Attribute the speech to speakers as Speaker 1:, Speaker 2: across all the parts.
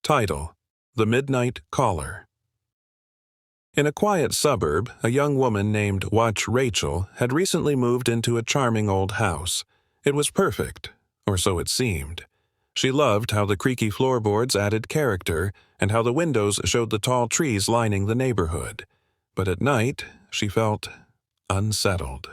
Speaker 1: Title: The Midnight Caller. In a quiet suburb, a young woman named Watch Rachel had recently moved into a charming old house. It was perfect, or so it seemed. She loved how the creaky floorboards added character and how the windows showed the tall trees lining the neighborhood. But at night, she felt unsettled.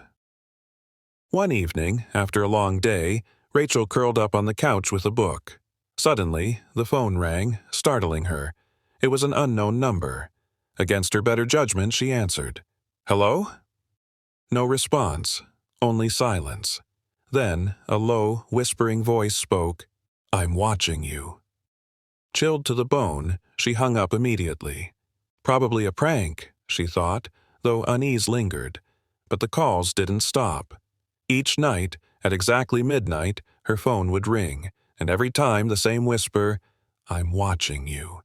Speaker 1: One evening, after a long day, Rachel curled up on the couch with a book. Suddenly, the phone rang, startling her. It was an unknown number. Against her better judgment, she answered. "Hello?" No response, only silence. Then, a low, whispering voice spoke, "I'm watching you." Chilled to the bone, she hung up immediately. Probably a prank, she thought, though unease lingered. But the calls didn't stop. Each night, at exactly midnight, her phone would ring, and every time the same whisper, "I'm watching you."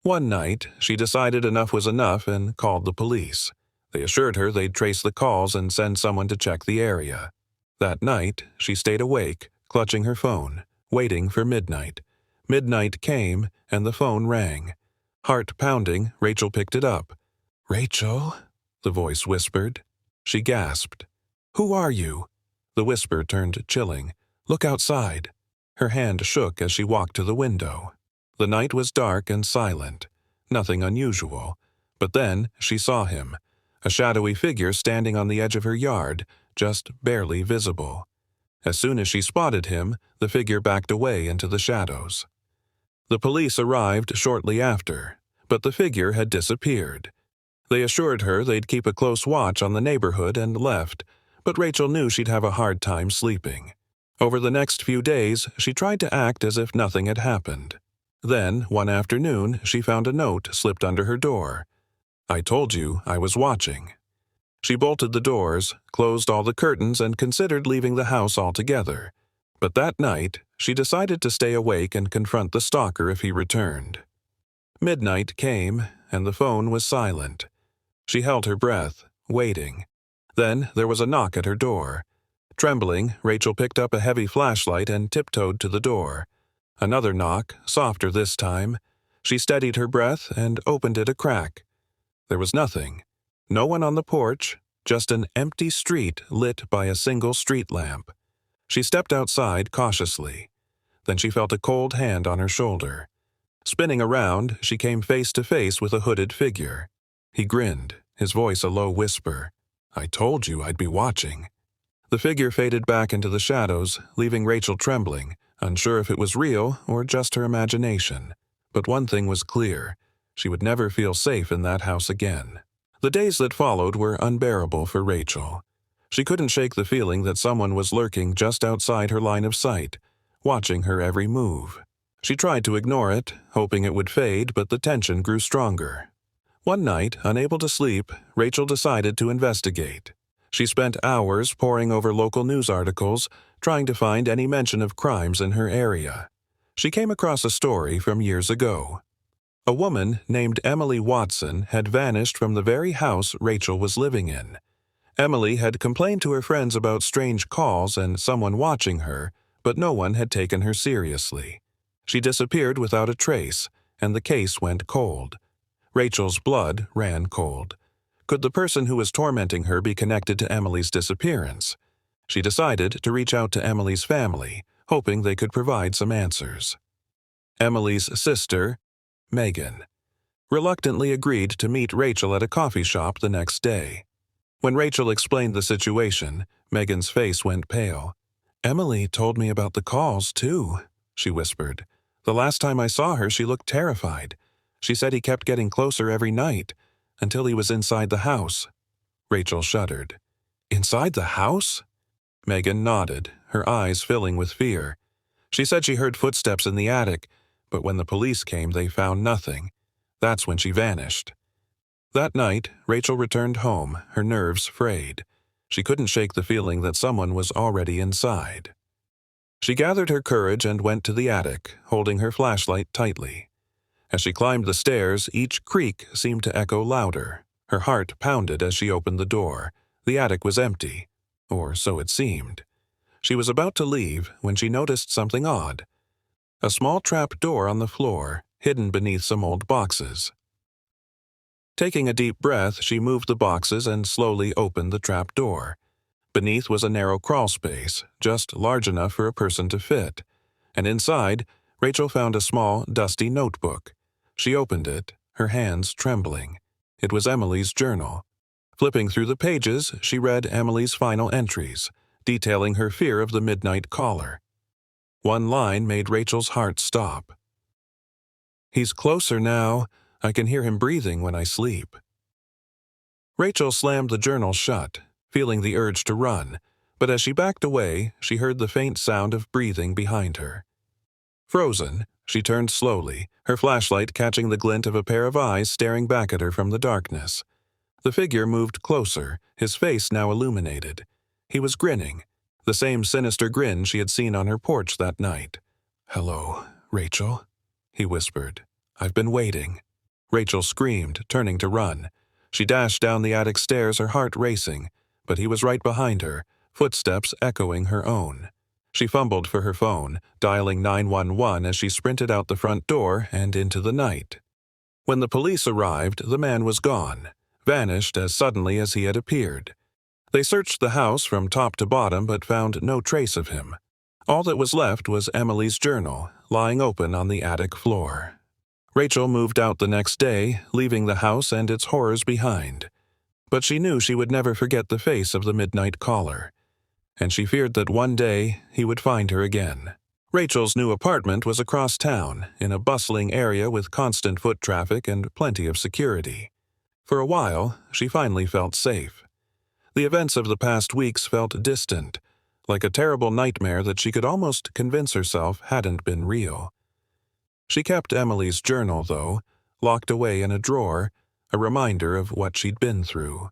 Speaker 1: One night, she decided enough was enough and called the police. They assured her they'd trace the calls and send someone to check the area. That night, she stayed awake, clutching her phone, waiting for midnight. Midnight came, and the phone rang. Heart pounding, Rachel picked it up. "Rachel?" the voice whispered. She gasped. "Who are you?" The whisper turned chilling. "Look outside." Her hand shook as she walked to the window. The night was dark and silent. Nothing unusual. But then she saw him, a shadowy figure standing on the edge of her yard, just barely visible. As soon as she spotted him, the figure backed away into the shadows. The police arrived shortly after, but the figure had disappeared. They assured her they'd keep a close watch on the neighborhood and left, but Rachel knew she'd have a hard time sleeping. Over the next few days, she tried to act as if nothing had happened. Then, one afternoon, she found a note slipped under her door. "I told you I was watching." She bolted the doors, closed all the curtains, and considered leaving the house altogether. But that night, she decided to stay awake and confront the stalker if he returned. Midnight came, and the phone was silent. She held her breath, waiting. Then there was a knock at her door. Trembling, Rachel picked up a heavy flashlight and tiptoed to the door. Another knock, softer this time. She steadied her breath and opened it a crack. There was nothing. No one on the porch, just an empty street lit by a single street lamp. She stepped outside cautiously. Then she felt a cold hand on her shoulder. Spinning around, she came face to face with a hooded figure. He grinned, his voice a low whisper. "I told you I'd be watching." The figure faded back into the shadows, leaving Rachel trembling, unsure if it was real or just her imagination. But one thing was clear. She would never feel safe in that house again. The days that followed were unbearable for Rachel. She couldn't shake the feeling that someone was lurking just outside her line of sight, watching her every move. She tried to ignore it, hoping it would fade, but the tension grew stronger. One night, unable to sleep, Rachel decided to investigate. She spent hours poring over local news articles, trying to find any mention of crimes in her area. She came across a story from years ago. A woman named Emily Watson had vanished from the very house Rachel was living in. Emily had complained to her friends about strange calls and someone watching her, but no one had taken her seriously. She disappeared without a trace, and the case went cold. Rachel's blood ran cold. Could the person who was tormenting her be connected to Emily's disappearance? She decided to reach out to Emily's family, hoping they could provide some answers. Emily's sister, Megan, reluctantly agreed to meet Rachel at a coffee shop the next day. When Rachel explained the situation, Megan's face went pale. "Emily told me about the calls, too," she whispered. "The last time I saw her, she looked terrified. She said he kept getting closer every night, until he was inside the house." Rachel shuddered. "Inside the house?" Megan nodded, her eyes filling with fear. She said she heard footsteps in the attic, but when the police came, they found nothing. That's when she vanished. That night, Rachel returned home, her nerves frayed. She couldn't shake the feeling that someone was already inside. She gathered her courage and went to the attic, holding her flashlight tightly. As she climbed the stairs, each creak seemed to echo louder. Her heart pounded as she opened the door. The attic was empty, or so it seemed. She was about to leave when she noticed something odd. A small trap door on the floor, hidden beneath some old boxes. Taking a deep breath, she moved the boxes and slowly opened the trap door. Beneath was a narrow crawl space, just large enough for a person to fit, and inside, Rachel found a small, dusty notebook. She opened it, her hands trembling. It was Emily's journal. Flipping through the pages, she read Emily's final entries, detailing her fear of the midnight caller. One line made Rachel's heart stop. "He's closer now. I can hear him breathing when I sleep." Rachel slammed the journal shut, feeling the urge to run, but as she backed away, she heard the faint sound of breathing behind her. Frozen, she turned slowly, her flashlight catching the glint of a pair of eyes staring back at her from the darkness. The figure moved closer, his face now illuminated. He was grinning, the same sinister grin she had seen on her porch that night. "Hello, Rachel," he whispered. "I've been waiting." Rachel screamed, turning to run. She dashed down the attic stairs, her heart racing, but he was right behind her, footsteps echoing her own. She fumbled for her phone, dialing 911 as she sprinted out the front door and into the night. When the police arrived, the man was gone, vanished as suddenly as he had appeared. They searched the house from top to bottom but found no trace of him. All that was left was Emily's journal, lying open on the attic floor. Rachel moved out the next day, leaving the house and its horrors behind. But she knew she would never forget the face of the midnight caller, and she feared that one day he would find her again. Rachel's new apartment was across town, in a bustling area with constant foot traffic and plenty of security. For a while, she finally felt safe. The events of the past weeks felt distant, like a terrible nightmare that she could almost convince herself hadn't been real. She kept Emily's journal, though, locked away in a drawer, a reminder of what she'd been through.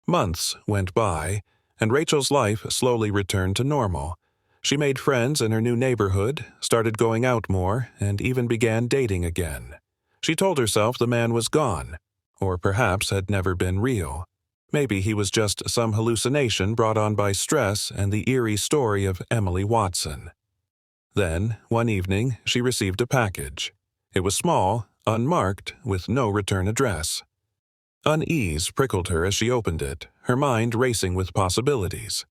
Speaker 1: Months went by, and Rachel's life slowly returned to normal. She made friends in her new neighborhood, started going out more, and even began dating again. She told herself the man was gone, or perhaps had never been real. Maybe he was just some hallucination brought on by stress and the eerie story of Emily Watson. Then, one evening, she received a package. It was small, unmarked, with no return address. Unease prickled her as she opened it, her mind racing with possibilities.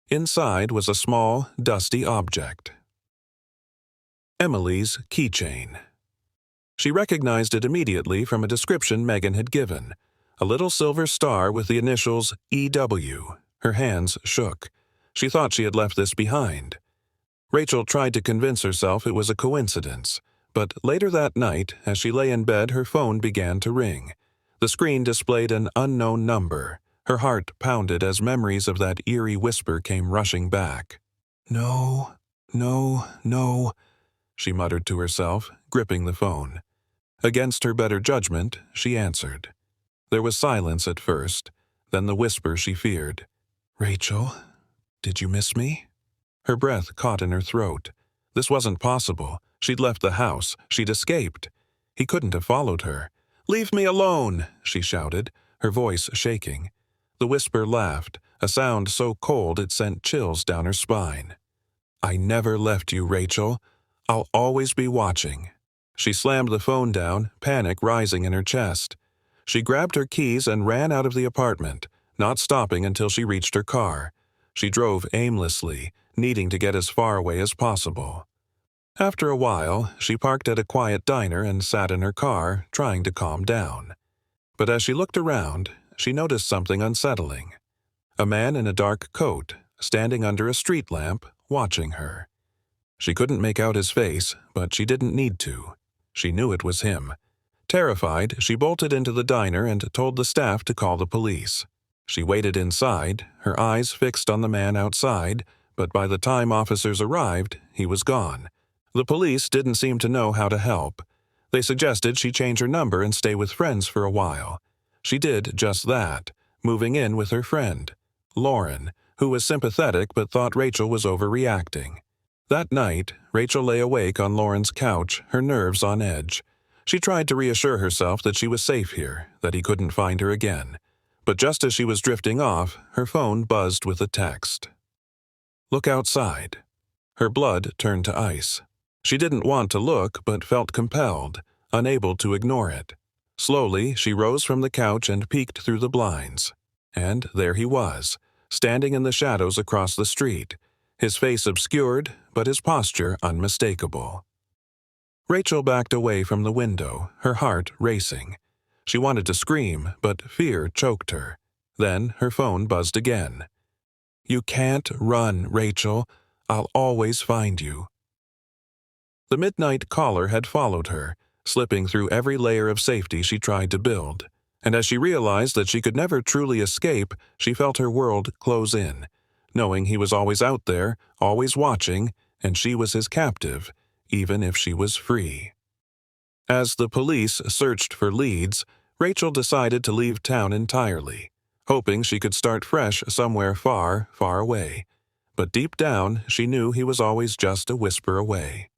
Speaker 1: Inside was a small, dusty object. Emily's keychain. She recognized it immediately from a description Megan had given. A little silver star with the initials EW. Her hands shook. She thought she had left this behind. Rachel tried to convince herself it was a coincidence, but later that night, as she lay in bed, her phone began to ring. The screen displayed an unknown number. Her heart pounded as memories of that eerie whisper came rushing back. "No, no, no," she muttered to herself, gripping the phone. Against her better judgment, she answered. There was silence at first, then the whisper she feared. "Rachel, did you miss me?" Her breath caught in her throat. This wasn't possible. She'd left the house. She'd escaped. He couldn't have followed her. "Leave me alone!" she shouted, her voice shaking. The whisper laughed, a sound so cold it sent chills down her spine. "I never left you, Rachel. I'll always be watching." She slammed the phone down, panic rising in her chest. She grabbed her keys and ran out of the apartment, not stopping until she reached her car. She drove aimlessly, needing to get as far away as possible. After a while, she parked at a quiet diner and sat in her car, trying to calm down. But as she looked around, she noticed something unsettling. A man in a dark coat, standing under a street lamp, watching her. She couldn't make out his face, but she didn't need to. She knew it was him. Terrified, she bolted into the diner and told the staff to call the police. She waited inside, her eyes fixed on the man outside, but by the time officers arrived, he was gone. The police didn't seem to know how to help. They suggested she change her number and stay with friends for a while. She did just that, moving in with her friend, Lauren, who was sympathetic but thought Rachel was overreacting. That night, Rachel lay awake on Lauren's couch, her nerves on edge. She tried to reassure herself that she was safe here, that he couldn't find her again. But just as she was drifting off, her phone buzzed with a text. "Look outside." Her blood turned to ice. She didn't want to look, but felt compelled, unable to ignore it. Slowly, she rose from the couch and peeked through the blinds. And there he was, standing in the shadows across the street, his face obscured, but his posture unmistakable. Rachel backed away from the window, her heart racing. She wanted to scream, but fear choked her. Then her phone buzzed again. "You can't run, Rachel. I'll always find you." The midnight caller had followed her, slipping through every layer of safety she tried to build. And as she realized that she could never truly escape, she felt her world close in, knowing he was always out there, always watching, and she was his captive, even if she was free. As the police searched for leads, Rachel decided to leave town entirely, hoping she could start fresh somewhere far, far away. But deep down, she knew he was always just a whisper away.